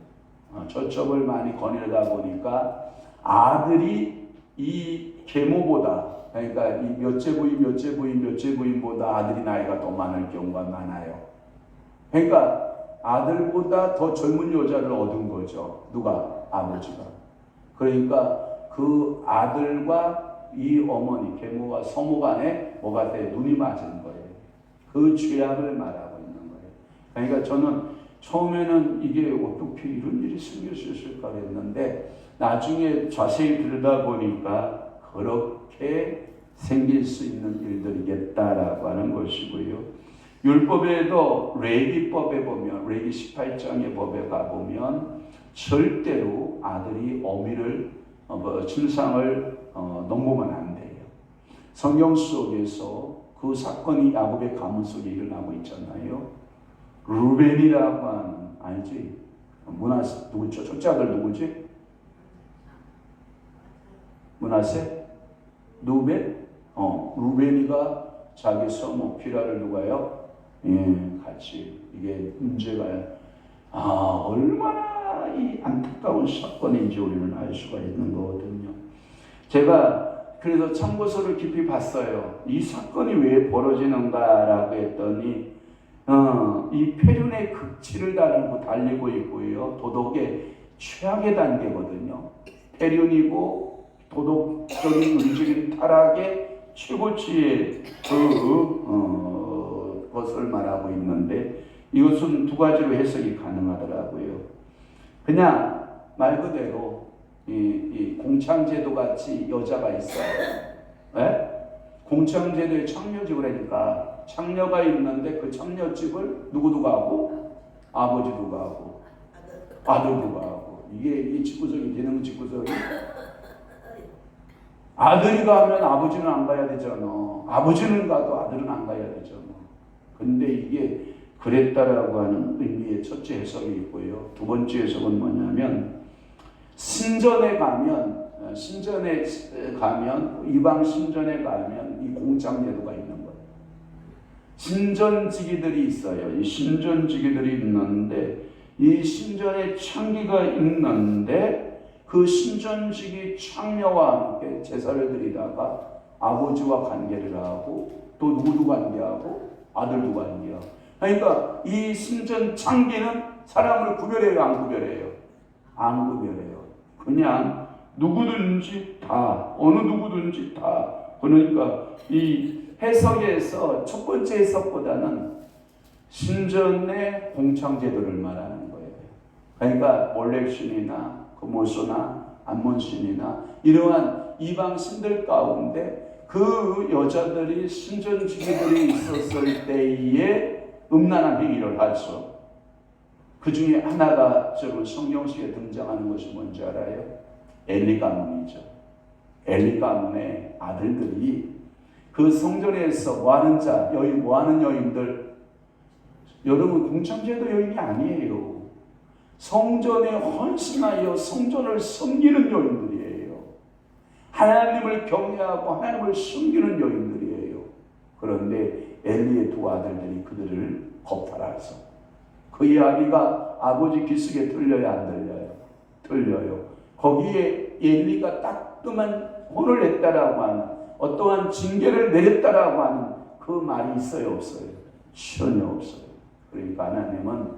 처첩을 많이 거느리다 보니까 아들이 이 계모보다, 그러니까 이 몇째 부인보다 아들이 나이가 더 많을 경우가 많아요. 그러니까 아들보다 더 젊은 여자를 얻은 거죠. 누가? 아버지가. 그러니까 그 아들과 이 어머니, 계모와 서모 간에 뭐가 돼? 눈이 맞은 거예요. 그 죄악을 말하고 있는 거예요. 그러니까 저는 처음에는 이게 어떻게 이런 일이 생길 수 있을까 했는데 나중에 자세히 들여다보니까 그렇게 생길 수 있는 일들이겠다라고 하는 것이고요. 율법에도 레위법에 보면 레위 18장의 법에 가보면 절대로 아들이 어미를 침상을 넘보면 안 돼요. 성경 속에서 그 사건이 야곱의 가문 속에 일어나고 있잖아요. 루벤이라고 하는, 알지? 누구죠? 첫째아들 누구지? 문하세? 루벤? 루벤이가 자기 서모 비라를 누가요? 같이. 이게 문제가 얼마나 이 안타까운 사건인지 우리는 알 수가 있는 거거든요. 제가 그래서 참고서를 깊이 봤어요. 이 사건이 왜 벌어지는가라고 했더니 이 폐륜의 극치를 달리고 있고요. 도덕의 최악의 단계거든요. 폐륜이고 도덕적인 움직임 타락의 최고치의 것을 말하고 있는데 이것은 두 가지로 해석이 가능하더라고요. 그냥 말 그대로 이 공창제도 같이 여자가 있어요. 네? 공창제도의 창녀집을 하니까 창녀가 있는데 그 창녀집을 누구도 가고 아버지도 가고 아들도 가고 이게 직구석이 되는 직구석이. 아들이 가면 아버지는 안 가야 되잖아. 아버지는 가도 아들은 안 가야 되잖아. 근데 이게 그랬다라고 하는 의미의 첫째 해석이 있고요. 두 번째 해석은 뭐냐면 신전에 가면 이방 신전에 가면 이 공창제도가 있는 거예요. 신전지기들이 있어요. 이 신전지기들이 있는데 이 신전에 창기가 있는데 그 신전지기 창녀와 함께 제사를 드리다가 아버지와 관계를 하고 또 누구도 관계하고 아들도 관계하고. 그러니까 이 신전 창기는 사람을 구별해요, 안 구별해요? 안 구별해요. 그냥 누구든지 다, 어느 누구든지 다. 그러니까 이 해석에서 첫 번째 해석보다는 신전의 공창제도를 말하는 거예요. 그러니까 몰렉신이나 금오소나 암몬신이나 이러한 이방 신들 가운데 그 여자들이 신전지기들이 있었을 때에 음란한 행위를 하죠. 그 중에 하나가 저는 성경식에 등장하는 것이 뭔지 알아요? 엘리 가문이죠. 엘리 가문의 아들들이 그 성전에서 뭐하는 자, 여인, 뭐하는 여인들, 여러분 공창제도 여인이 아니에요. 성전에 헌신하여 성전을 섬기는 여인들이에요. 하나님을 경외하고 하나님을 섬기는 여인들이에요. 그런데 엘리의 두 아들들이 그들을 겁탈해서 그 이야기가 아버지 기숙에 들려야 안 들려요? 들려요. 거기에 엘리가 따끔한 혼을 냈다라고 하는 어떠한 징계를 내렸다라고 하는 그 말이 있어요, 없어요? 전혀 없어요. 그러니까 하나님은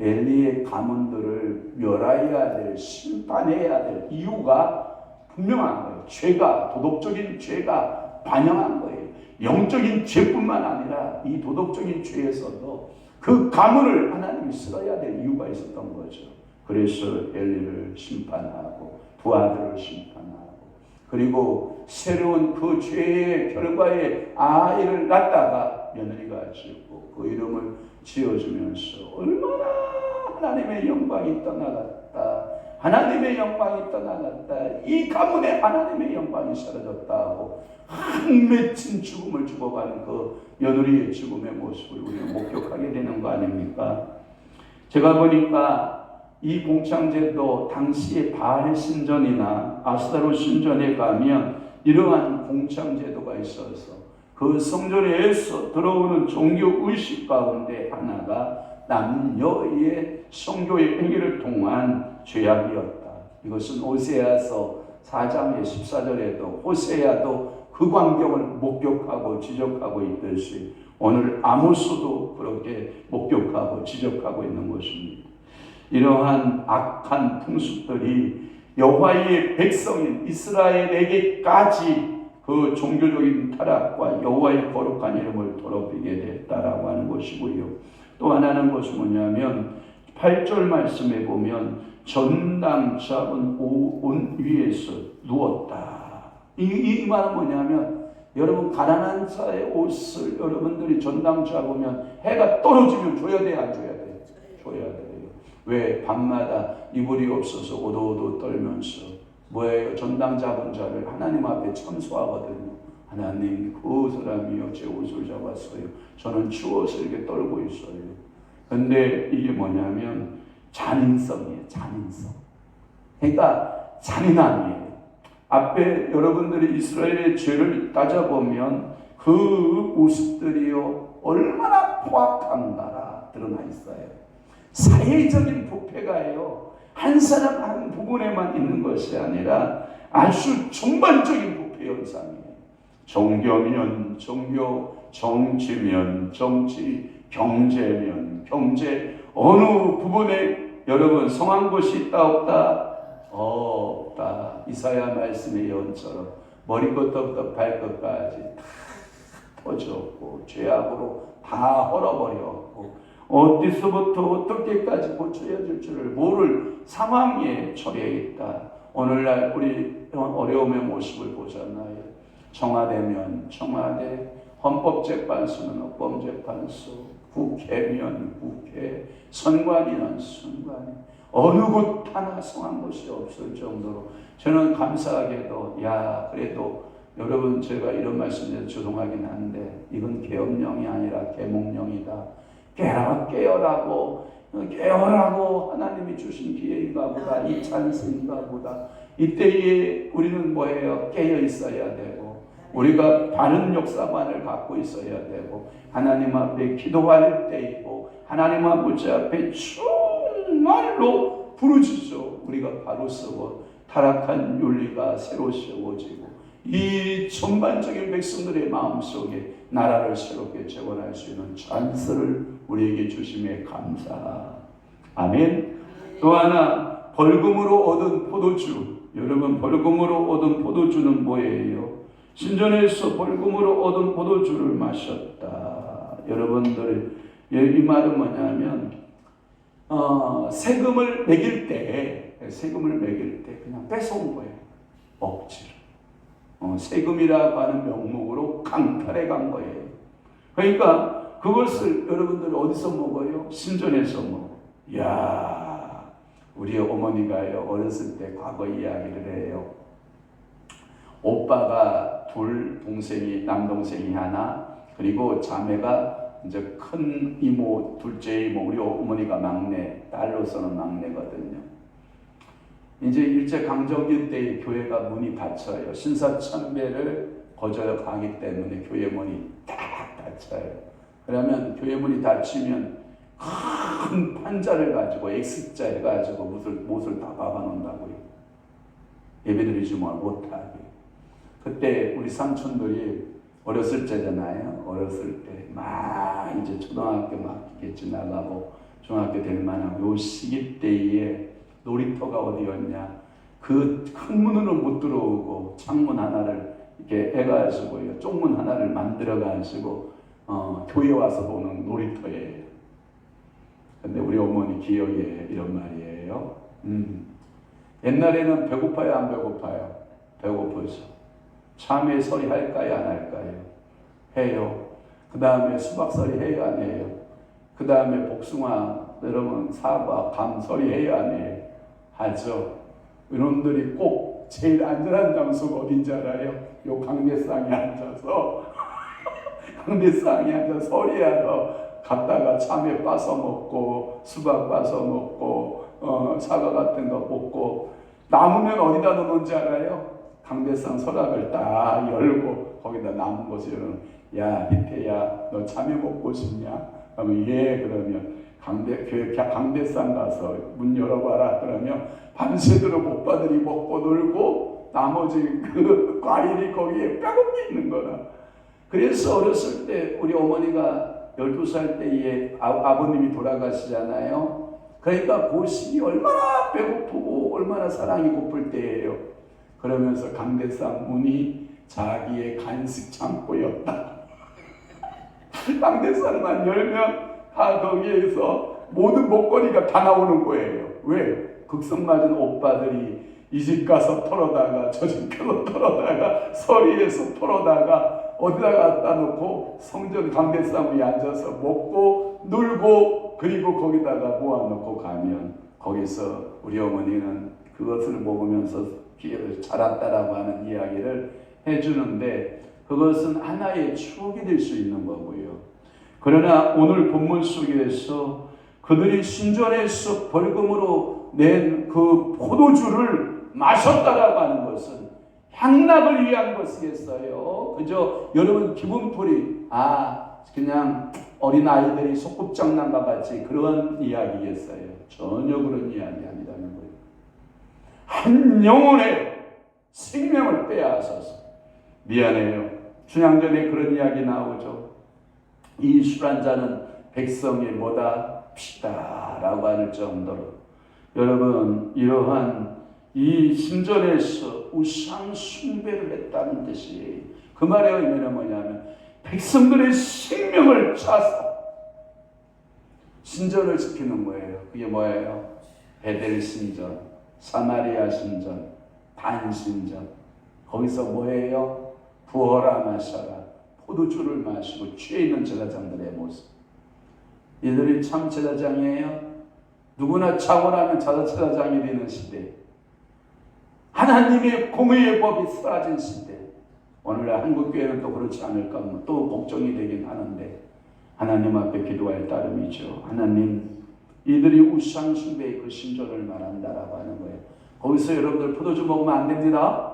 엘리의 가문들을 멸해야 될, 심판해야 될 이유가 분명한 거예요. 죄가, 도덕적인 죄가 반영한 거예요. 영적인 죄뿐만 아니라 이 도덕적인 죄에서도 그 가문을 하나님이 쓸어야 될 이유가 있었던 거죠. 그래서 엘리를 심판하고 두 아들을 심판하고 그리고 새로운 그 죄의 결과에 아이를 낳다가 며느리가 짓고 그 이름을 지어주면서 얼마나 하나님의 영광이 떠나갔다. 하나님의 영광이 떠나갔다. 이 가문에 하나님의 영광이 사라졌다 하고 한 맺힌 죽음을 죽어가는 그 며느리의 죽음의 모습을 우리가 목격하게 되는 거 아닙니까? 제가 보니까 이 공창제도 당시의 바알 신전이나 아스타로 신전에 가면 이러한 공창제도가 있어서 그 성전에서 들어오는 종교 의식 가운데 하나가 남녀의 성교의 행위를 통한 죄악이었다. 이것은 오세아서 4장의 14절에도 호세아도 그 광경을 목격하고 지적하고 있듯이 오늘 아모스도 그렇게 목격하고 지적하고 있는 것입니다. 이러한 악한 풍습들이 여호와의 백성인 이스라엘에게까지 그 종교적인 타락과 여호와의 거룩한 이름을 더럽히게 됐다라고 하는 것이고요. 또 하나는 것이 뭐냐면 8절 말씀에 보면 전당 잡은 옷 위에서 누웠다. 이 말은 뭐냐면 여러분 가난한 자의 옷을 여러분들이 전당 잡으면 해가 떨어지면 줘야 돼, 안 줘야 돼? 줘야 돼요. 왜? 밤마다 이불이 없어서 오도오도 떨면서 뭐예요? 전당 잡은 자를 하나님 앞에 참소하거든요. 하나님, 그 사람이요 제 옷을 잡았어요. 저는 추워서 이렇게 떨고 있어요. 근데 이게 뭐냐면 잔인성이에요. 잔인성. 그러니까 잔인함이에요. 앞에 여러분들이 이스라엘의 죄를 따져보면 그 모습들이요 얼마나 포악한가라 드러나 있어요. 사회적인 부패가요 한 사람 한 부분에만 있는 것이 아니라 아주 전반적인 부패 현상이에요. 종교면 종교, 정치면 정치, 경제면 경제, 어느 부분에 여러분 성한 것이 있다 없다? 없다. 이사야 말씀의 예언처럼 머리끝부터 발끝까지 다 터졌고 죄악으로 다 헐어버렸고 어디서부터 어떻게까지 고쳐야 될 줄을 모를 상황에 처해 있다. 오늘날 우리 어려움의 모습을 보잖아요. 청와대면 청와대, 헌법재판소는 헌법재판소, 국회면 국회, 선관위는 선관위. 어느 곳 하나 성한 곳이 없을 정도로 저는 감사하게도 그래도 여러분 제가 이런 말씀드려서 죄송하긴 한데 이건 계엄령이 아니라 계몽령이다. 깨어라고 하나님이 주신 기회인가 보다. 이 찬스인가 보다. 이때에 우리는 뭐예요? 깨어 있어야 되고 우리가 바른 역사관을 갖고 있어야 되고 하나님 앞에 기도할 때이고 하나님 아버지 앞에 정말로 부르짖어 우리가 바로 서고 타락한 윤리가 새로 세워지고 이 전반적인 백성들의 마음속에 나라를 새롭게 재건할 수 있는 찬스를 우리에게 주심에 감사. 아멘. 또 하나 벌금으로 얻은 포도주. 여러분 벌금으로 얻은 포도주는 뭐예요? 신전에서 벌금으로 얻은 포도주를 마셨다. 여러분들 이 말은 뭐냐면 세금을 매길 때 그냥 뺏어온 거예요. 억지로. 세금이라고 하는 명목으로 강탈해 간 거예요. 그러니까 그것을 여러분들 어디서 먹어요? 신전에서 먹어. 우리 어머니가요 어렸을 때 과거 이야기를 해요. 오빠가 둘 동생이 남동생이 하나 그리고 자매가 이제 큰 이모 둘째 이모 우리 어머니가 막내 딸로서는 막내거든요. 이제 일제강점기 때 교회가 문이 닫혀요. 신사참배를 거절하기 때문에 교회 문이 딱 닫혀요. 그러면 교회 문이 닫히면 큰 판자를 가지고 X자 해가지고 못을 다 박아놓는다고요. 예배드리지 못하게. 그때 우리 삼촌들이 어렸을 때잖아요. 어렸을 때 막 이제 초등학교 막 이렇게 지나가고 중학교 될 만한 요 시기 때에 놀이터가 어디였냐. 그 큰 문으로 못 들어오고 창문 하나를 이렇게 해가지고요. 쪽문 하나를 만들어가지고 교회 와서 보는 놀이터예요. 근데 우리 어머니 기억에 이런 말이에요. 옛날에는 배고파요, 안 배고파요? 배고프죠. 참외 서리 할까요, 안 할까요? 해요. 그 다음에 수박서리 해요, 안 해요? 그 다음에 복숭아, 여러분 사과, 감 서리 해요, 안 해요? 하죠. 이놈들이 꼭 제일 안전한 장소가 어딘지 알아요? 요 강대상에 앉아서 강대상에 앉아서 서리하러 갔다가 참외 빠서 먹고 수박 빠서 먹고 사과 같은 거 먹고 남으면 어디다 넣는지 알아요? 강대상 서랍을 딱 열고 거기다 남은 것을 야 희태야 너 참외 먹고 싶냐? 그러면 예. 그러면 강대상 가서 문 열어봐라. 그러면 밤새도록 오빠들이 먹고 놀고 나머지 그 과일이 거기에 빼곡히 있는 거라. 그래서 어렸을 때 우리 어머니가 12살 때에 아버님이 돌아가시잖아요. 그러니까 그 시기 얼마나 배고프고 얼마나 사랑이 고플 때예요. 그러면서 강대상 문이 자기의 간식 창고였다. 강대상만 열면 다 거기에서 모든 먹거리가 다 나오는 거예요. 왜? 극성 맞은 오빠들이 이 집 가서 털어다가 저 집 가서 털어다가 서리에서 털어다가 어디다 갖다 놓고 성전 강대상 위에 앉아서 먹고 놀고 그리고 거기다가 모아놓고 가면 거기서 우리 어머니는 그것을 먹으면서 자랐다라고 하는 이야기를 해주는데 그것은 하나의 추억이 될 수 있는 거고요. 그러나 오늘 본문 속에서 그들이 신전에서 벌금으로 낸 그 포도주를 마셨다라고 하는 것은 향락을 위한 것이겠어요. 그저 여러분 기분풀이 그냥 어린아이들이 소꿉장난과 같이 그런 이야기겠어요. 전혀 그런 이야기 아니라는 거예요. 한 영혼의 생명을 빼앗아서 미안해요. 춘향전에 그런 이야기 나오죠. 이 술 한 잔은 백성의 뭐다? 피다라고 하는 정도로 여러분 이러한 이 신전에서 우상 숭배를 했다는 뜻이 그 말의 의미는 뭐냐면 백성들의 생명을 차서 신전을 지키는 거예요. 그게 뭐예요? 베델 신전, 사마리아 신전, 단 신전. 거기서 뭐예요? 부어라 마셔라. 포도주를 마시고 취해 있는 제사장들의 모습. 이들이 참 제사장이에요? 누구나 자원하면 자자장이 되는 시대, 하나님의 공의의 법이 사라진 시대. 오늘날 한국교회는 또 그렇지 않을까 또 걱정이 되긴 하는데, 하나님 앞에 기도할 따름이죠. 하나님, 이들이 우상 숭배의 그 신조를 말한다라고 하는 거예요. 거기서 여러분들 포도주 먹으면 안 됩니다.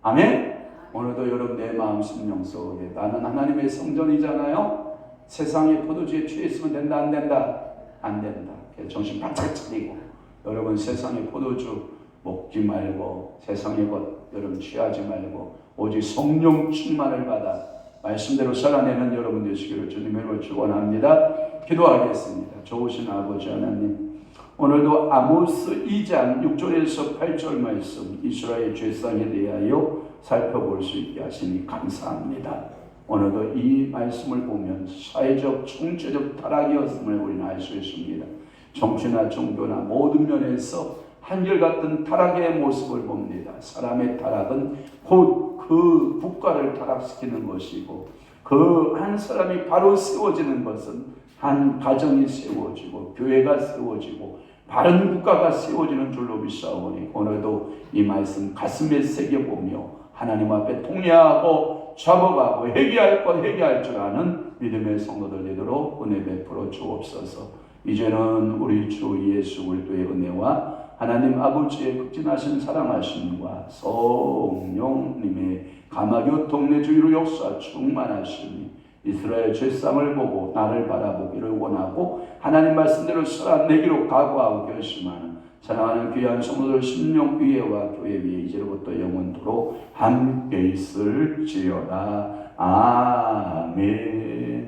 아멘. 오늘도 여러분 내 마음 심령 속에 나는 하나님의 성전이잖아요. 세상의 포도주에 취했으면 된다 안 된다? 안 된다. 정신 바짝 차리고 여러분 세상의 포도주 먹지 말고 세상의 것 여러분 취하지 말고 오직 성령 충만을 받아 말씀대로 살아내는 여러분 되시기를 주님으로 축원합니다. 기도하겠습니다. 좋으신 아버지 하나님, 오늘도 아모스 2장 6절에서 8절 말씀 이스라엘 죄상에 대하여 살펴볼 수 있게 하시니 감사합니다. 오늘도 이 말씀을 보면 사회적 총체적 타락이었음을 우리는 알 수 있습니다. 정치나 종교나 모든 면에서 한결같은 타락의 모습을 봅니다. 사람의 타락은 곧 그 국가를 타락시키는 것이고, 그 한 사람이 바로 세워지는 것은 한 가정이 세워지고 교회가 세워지고 바른 국가가 세워지는 줄로 믿사오니 오늘도 이 말씀 가슴에 새겨보며 하나님 앞에 통회하고 잡아가고 회개할 것 회개할 줄 아는 믿음의 성도들 되도록 은혜 베풀어 주옵소서. 이제는 우리 주 예수 그리스도의 은혜와 하나님 아버지의 극진하신 사랑하심과 성령님의 감화교통 내 주위로 역사 충만하시니 이스라엘 죄상을 보고 나를 바라보기를 원하고 하나님 말씀대로 살아내기로 각오하고 결심하는 사랑하는 귀한 성도들 심령 위에와 교회 위에 이제로부터 영원토록 함께 있을지어다. 아멘.